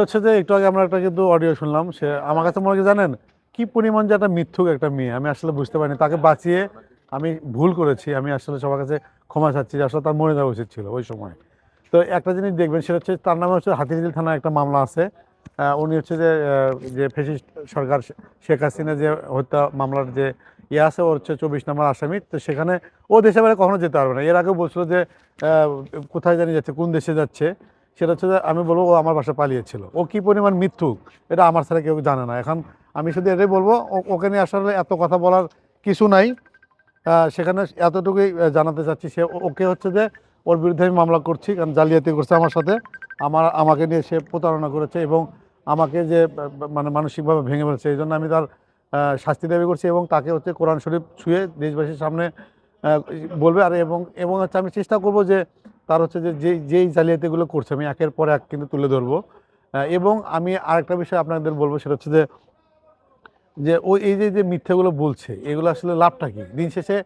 হচ্ছে যে একটু আগে আমরা একটা কিন্তু অডিও শুনলাম, সে আমার কাছে মনে হয় জানেন কি পরিমাণ যে একটা মিথ্যুক একটা মেয়ে, আমি আসলে বুঝতে পারিনি। তাকে বাঁচিয়ে আমি ভুল করেছি, আমি আসলে সবার কাছে ক্ষমা চাচ্ছি যে আসলে তার মরে যাওয়া উচিত ছিল ওই সময়। তো একটা জিনিস দেখবেন, সেটা হচ্ছে তার নামে হচ্ছে হাতিঝিল থানায় একটা মামলা আছে। উনি হচ্ছে যে যে ফ্যাসিস্ট সরকার শেখ হাসিনা যে হত্যা মামলার যে ইয়ে আছে, ওর হচ্ছে 24 নম্বর আসামি। তো সেখানে ও দেশে বাইরে কখনো যেতে পারবে না। এর আগেও বলছিল যে কোথায় জানি যাচ্ছে, কোন দেশে যাচ্ছে, সেটা হচ্ছে যে আমি বলবো ও আমার বাসা পালিয়েছিল। ও কি পরিমাণ মিথ্যুক এটা আমার ছাড়া কেউ জানে না। এখন আমি শুধু এটাই বলবো, ওকে নিয়ে আসলে এত কথা বলার কিছু নাই। সেখানে এতটুকুই জানাতে চাচ্ছি, সে ওকে হচ্ছে যে ওর বিরুদ্ধে আমি মামলা করছি, কারণ জালিয়াতি করছে আমার সাথে, আমাকে নিয়ে সে প্রতারণা করেছে এবং আমাকে যে মানে মানসিকভাবে ভেঙে ফেলছে। এই জন্য আমি তার শাস্তি দাবি করছি এবং তাকে হচ্ছে কোরআন শরীফ ছুঁয়ে দেশবাসীর সামনে বলবে। আর এবং এবং হচ্ছে আমি চেষ্টা করব যে তার হচ্ছে যে যেই জালিয়াতিগুলো করছে আমি একের পর এক কিন্তু তুলে ধরবো। এবং আমি আরেকটা বিষয় আপনাদের বলবো, সেটা হচ্ছে যে যে ও এই যে যে মিথ্যাগুলো বলছে, এগুলো আসলে লাভটা কি? দিন শেষে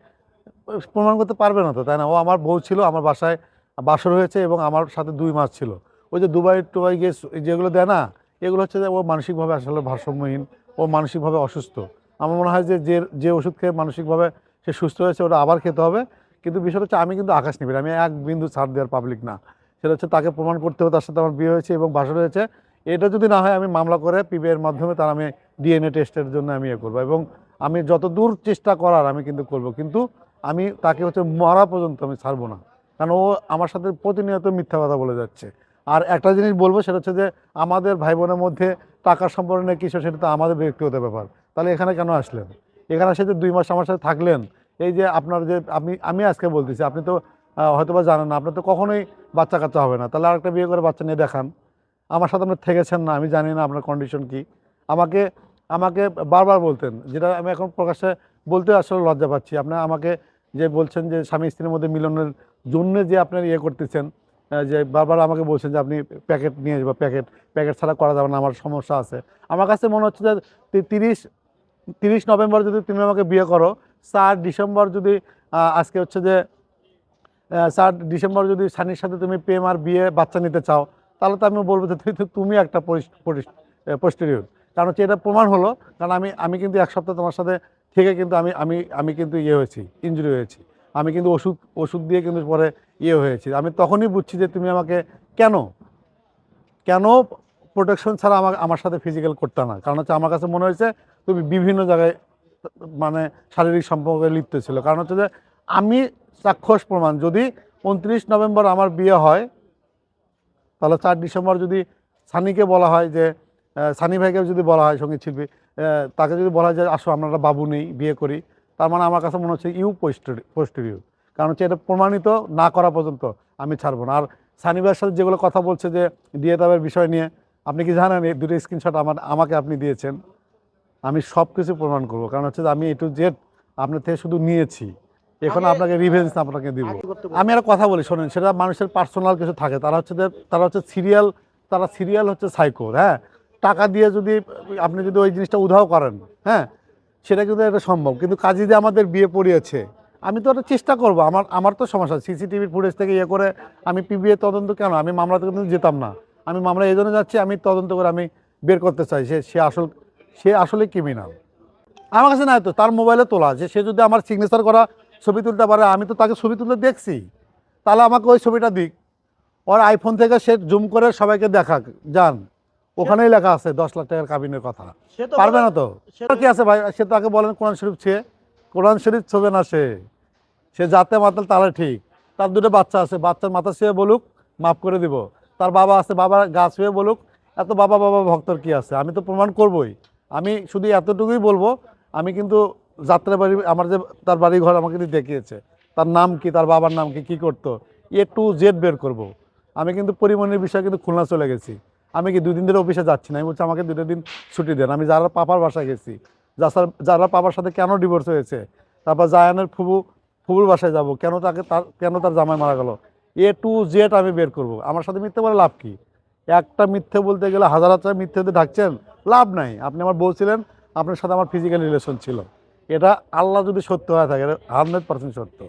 প্রমাণ করতে পারবে না তো, তাই না? ও আমার বউ ছিল, আমার বাসায় বাসর হয়েছে এবং আমার সাথে 2 মাস ছিল। ওই যে দুবাই টুবাই গিয়ে যেগুলো দেয় না, এগুলো হচ্ছে যে ও মানসিকভাবে আসলে ভারসাম্যহীন, ও মানসিকভাবে অসুস্থ। আমার মনে হয় যে যে যে ওষুধ খেয়ে মানসিকভাবে সে সুস্থ হয়েছে, ওটা আবার খেতে হবে। কিন্তু বিষয়টা হচ্ছে আমি কিন্তু আকাশ নিবিড়, আমি এক বিন্দু ছাড় দেওয়ার পাবলিক না। সেটা হচ্ছে তাকে প্রমাণ করতে হবে তার সাথে আমার বিয়ে হয়েছে এবং বাসর হয়েছে। এটা যদি না হয়, আমি মামলা করে পিবিআইয়ের মাধ্যমে তার আমি ডিএনএ টেস্টের জন্য আমি ইয়ে করবো এবং আমি যত দূর চেষ্টা করার আমি কিন্তু করব। কিন্তু আমি তাকে হচ্ছে মরা পর্যন্ত আমি ছাড়বো না, কারণ ও আমার সাথে প্রতিনিয়ত মিথ্যা কথা বলে যাচ্ছে। আর একটা জিনিস বলবো, সেটা হচ্ছে যে আমাদের ভাই বোনের মধ্যে টাকার সম্পর্ক নেই কিছু, সেটা তো আমাদের ব্যক্তিগত ব্যাপার। তাহলে এখানে কেন আসলেন? এখানে এসে যে 2 মাস আমার সাথে থাকলেন, এই যে আপনার যে আমি আজকে বলতেছি, আপনি তো হয়তোবা জানেন না, আপনার তো কখনোই বাচ্চা কাচ্চা হবে না। তাহলে আরেকটা বিয়ে করে বাচ্চা নিয়ে দেখান। আমার সাথে আপনি থেকেছেন না, আমি জানি না আপনার কন্ডিশন কি। আমাকে আমাকে বারবার বলতেন, যেটা আমি এখন প্রকাশ্যে বলতে আসলে লজ্জা পাচ্ছি। আপনার আমাকে যে বলছেন যে স্বামী স্ত্রীর মধ্যে মিলনের জন্য যে আপনার ইয়ে করতেছেন, যে বারবার আমাকে বলছেন যে আপনি প্যাকেট নিয়ে যাবো, প্যাকেট প্যাকেট ছাড়া করা যাবে না, আমার সমস্যা আছে। আমার কাছে মনে হচ্ছে যে 30 নভেম্বর যদি তুমি আমাকে বিয়ে করো, 4 ডিসেম্বর যদি আজকে হচ্ছে যে 4 ডিসেম্বর যদি সানির সাথে তুমি প্রেম আর বিয়ে বাচ্চা নিতে চাও, তাহলে তো আমি বলবো যে তুমি একটা পোস্টেরিয়র। কারণ হচ্ছে এটা প্রমাণ হলো, কারণ আমি আমি কিন্তু 1 সপ্তাহ তোমার সাথে থেকে কিন্তু আমি আমি আমি কিন্তু ইয়ে হয়েছি, ইনজুরি হয়েছি। আমি কিন্তু ওষুধ ওষুধ দিয়ে কিন্তু পরে ইয়ে হয়েছি। আমি তখনই বুঝছি যে তুমি আমাকে কেন কেন প্রোটেকশন ছাড়া আমার সাথে ফিজিক্যাল করতে না। কারণ হচ্ছে আমার কাছে মনে হয়েছে তুমি বিভিন্ন জায়গায় মানে শারীরিক সম্পর্কে লিপ্ত ছিল। কারণ হচ্ছে যে আমি চাক্ষুষ প্রমাণ, যদি 29 নভেম্বর আমার বিয়ে হয়, তাহলে 4 ডিসেম্বর যদি সানিকে বলা হয় যে সানি ভাইকে যদি বলা হয়, সঙ্গীত শিল্পী, তাকে যদি বলা হয় যে আসো আমরা একটা বাবু নেই, বিয়ে করি, তার মানে আমার কাছে মনে হচ্ছে পোস্টেরিয়র। কারণ হচ্ছে এটা প্রমাণিত না করা পর্যন্ত আমি ছাড়বো না। আর সানি ভাইয়ের সাথে যেগুলো কথা বলছে যে ডিএটাবের বিষয় নিয়ে, আপনি কি জানেন এই দুটো স্ক্রিনশট আমাকে আপনি দিয়েছেন? আমি সব কিছু প্রমাণ করবো, কারণ হচ্ছে যে আমি A to Z আপনার থেকে শুধু নিয়েছি, এখন আপনাকে রিভেঞ্জ আপনাকে দিব। আমি আর কথা বলি শোনেন, সেটা মানুষের পার্সোনাল কিছু থাকে, তারা হচ্ছে সিরিয়াল, তারা সিরিয়াল হচ্ছে সাইকো। হ্যাঁ, টাকা দিয়ে যদি আপনি যদি ওই জিনিসটা উধাও করেন, হ্যাঁ, সেটা কিন্তু এটা সম্ভব। কিন্তু কাজী যে আমাদের বিয়ে পড়িয়েছে, আমি তো ওটা চেষ্টা করবো। আমার তো সমস্যা, সিসিটিভির ফুটেজ থেকে ইয়ে করে আমি পিবিএ তদন্ত কেন, আমি মামলাতে কিন্তু যেতাম না। আমি মামলা এই জন্য যাচ্ছি, আমি তদন্ত করে আমি বের করতে চাই সে আসলে ক্রিমিনাল। আমার কাছে নাই তো, তার মোবাইলে তোলা, যে সে যদি আমার সিগনেচার করা ছবি তুলতে পারে, আমি তো তাকে ছবি তুলতে দেখছি, তাহলে আমাকে ওই ছবিটা দিক। ওর আইফোন থেকে সে জুম করে সবাইকে দেখাক, যান, ওখানেই লেখা আছে 10 লাখ টাকার কাবিনের কথা। পারবে না তো? কি আছে ভাই, সে তাকে বলেন কোরআন শরীফ ছুঁয়ে, কোরআন শরীফ ছবে না, সে যাতে মাতাল তাহলে ঠিক। তার 2টো বাচ্চা আছে, বাচ্চার মাথা ছুঁয়ে বলুক, মাফ করে দিব। তার বাবা আছে, বাবার গা ছুঁয়ে বলুক, এত বাবা বাবা ভক্তর কি আছে, আমি তো প্রমাণ করবই। আমি শুধু এতটুকুই বলবো, আমি কিন্তু যাত্রা বাড়ি, আমার যে তার বাড়ি ঘর আমাকে কিন্তু দেখিয়েছে, তার নাম কি, তার বাবার নাম কি, কী করতো, A to Z বের করব। আমি কিন্তু পরিবহনের বিষয়ে কিন্তু খুলনা চলে গেছি। আমি কি 2 দিন ধরে অফিসে যাচ্ছি না, আমি বলছি আমাকে 2টা দিন ছুটি দেন। আমি যারা পাপার বাসায় গেছি, যারা পাপার সাথে কেন ডিভোর্স হয়েছে, তারপর জায়ানের ফুবুর বাসায় যাব, কেন তার জামাই মারা গেল, A to Z আমি বের করব। আমার সাথে মিথ্যে বলে লাভ কি? একটা মিথ্যে বলতে গেলে হাজার হাজার মিথ্যেতে ঢাকছেন, লাভ নাই। আপনি আমার বলছিলেন আপনার সাথে আমার ফিজিক্যাল রিলেশন ছিল, এটা আল্লাহ যদি সত্য হয়ে থাকে, 100% সত্য।